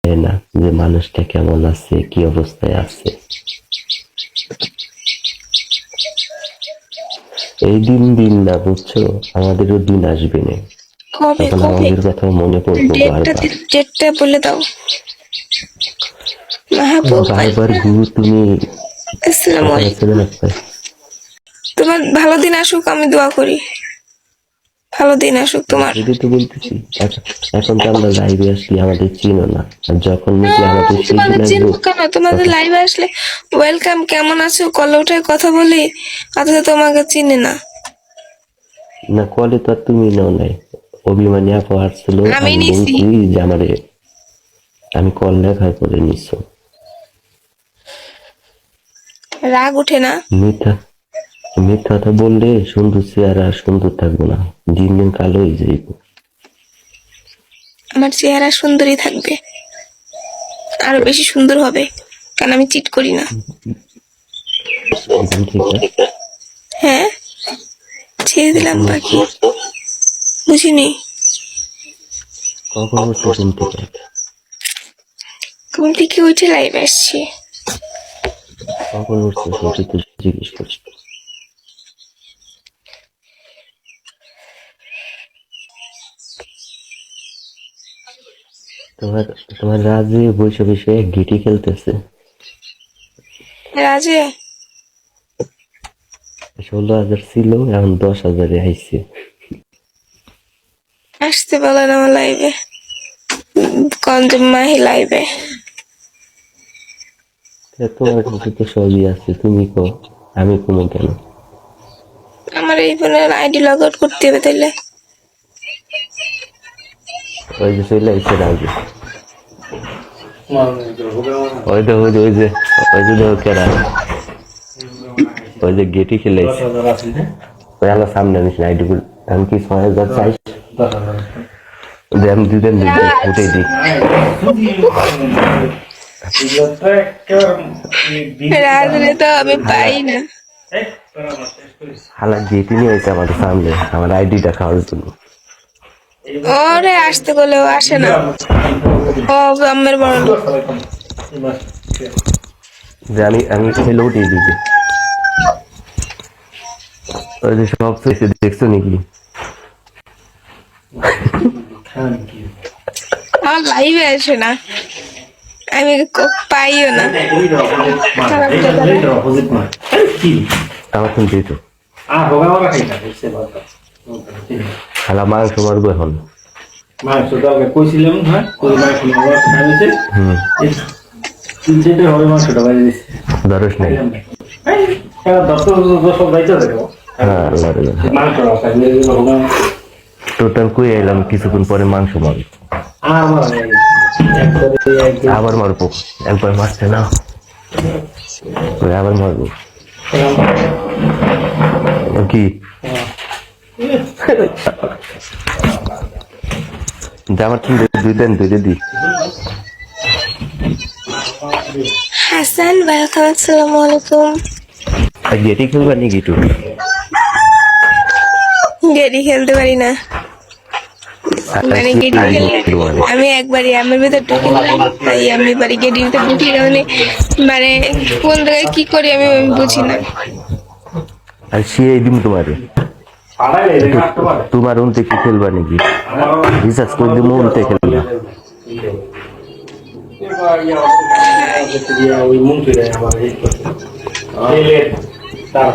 না যে মানুষটা কেমন আছে, কি অবস্থায় আছে। এই দিন দিন না, বুঝছো, আমাদেরও দিন আসবে না, কবে তখন কবে আমাদের কথা মনে পড়বো বারবার। ডেটটা বলে দাও মাহবুব ভাই। বারবার গুরু তুমি আসসালামু এখানে আলাইকুম। ছেলে না পাই। তোমার ভালো দিন আসুক, আমি দোয়া করি ভালো দিন আসুক তোমার। সেটাই তো বলতেছি। এখন তো আমরা লাইভে আসলে আমাদের চিনো না, আর যখন মুখে আমাদের সেই দিন তোমাদের আসবো চিনবো কেন? তোমাদের তখন। লাইভে আসলে ওয়েলকাম, কেমন আছো, কলে উঠায় কথা বলি, অথচ তোমাকে চিনি না। না, কলে তো আর তুমি নাও নাই। অভিমানী আপু আসছিল, আমি আমি নিছি। বলছি যে আমারে, আমি কল লেখার পরে নিচ্ছ। রাগ উঠে না? মিথ্যা মিথ্যা কথা বললে সুন্দর চেহারা আর সুন্দর থাকবো না, দিন দিন কালো হয়ে যাইব। আমার চেহারা সুন্দরই থাকবে, আরো বেশি সুন্দর হবে, কারণ আমি চিট করি না। একদম ঠিক আছে। হ্যাঁ, ছেড়ে দিলাম কখন পাখি। উঠছো? বুঝিনি কখন উঠছো ঘুম থেকে? ঘুম থেকে উঠে লাইভে আসছি। কখন উঠছো সেটা তো জিজ্ঞেস করছি। তোমার তোমার রাজে বসে বসে গিটি খেলতেছে। রাজে 16,000 ছিল, এখন 10,000 আইছে। আসতে বলেন আমার লাইভে, কঞ্জম মাহি লাইভে। তোমার কাছে তো সবই আছে, তুমি কো, আমি কমো কেন? আমার এই ফোনের আইডি লগ আউট করতে হবে তাইলে। ওই যে চলে আইছে রাজে। ওই যে ওই যে ওই যে ওই যে দেখো কেরা, ওই যে গেটি খেলাইছে। ওই আমার সামনে আনিস না আইডি গুলো, আমি কি 6,000 চাই? আমি দিতেন উঠে দিই। রাজরে তো আমি পাই না। হালা গেটি নিয়ে আইছে আমাদের সামনে, আমার আইডিটা খাওয়ার জন্য। ওরে আসতে বলেও আসে না, ও আম্মের বড় লোক। যে আমি আমি খেলে উঠে দিবি। ওই যে সব চলছে, দেখছো নাকি? আমার লাইভে আসে না, আমি পাইও না। খারাপ কথা। আমার শুনছি তো খালা মাংস মারবো এখন। মাংস কালকে কইছিলাম, হ্যাঁ ওই মাংস খাইছে তিনটে হবে মাংসটা বাইরে দিচ্ছে দরস নাই। দশ বাইতে দেবো হ্যাঁ, আল্লাহ রে। মাংস টোটাল কুই এলাম, কিছুক্ষণ পরে মাংস মারবো। আবার মারবো, একবার মারছে না, ওই আবার মারবো। কি আমার তুমি দুই দেন, দুই দি। হাসান ওয়েলকাম, আসসালামু আলাইকুম। আর গেটি খেলবা নাকি একটু? গেড়ি খেলতে পারি না, মানে গেড়ি খেললে আমি একবারই আমার ভিতর ঢুকে যাই, তাই আমি বাড়ি গেড়ির ভিতর ঢুকি না, মানে মানে কোন জায়গায় কি করি আমি বুঝি না। আর সে দিন তোমারে তোমার উনতে কি খেলবা নাকি? রিসার্চ করে দিব, উনতে খেলবা। ওই মন্ত্রী আমার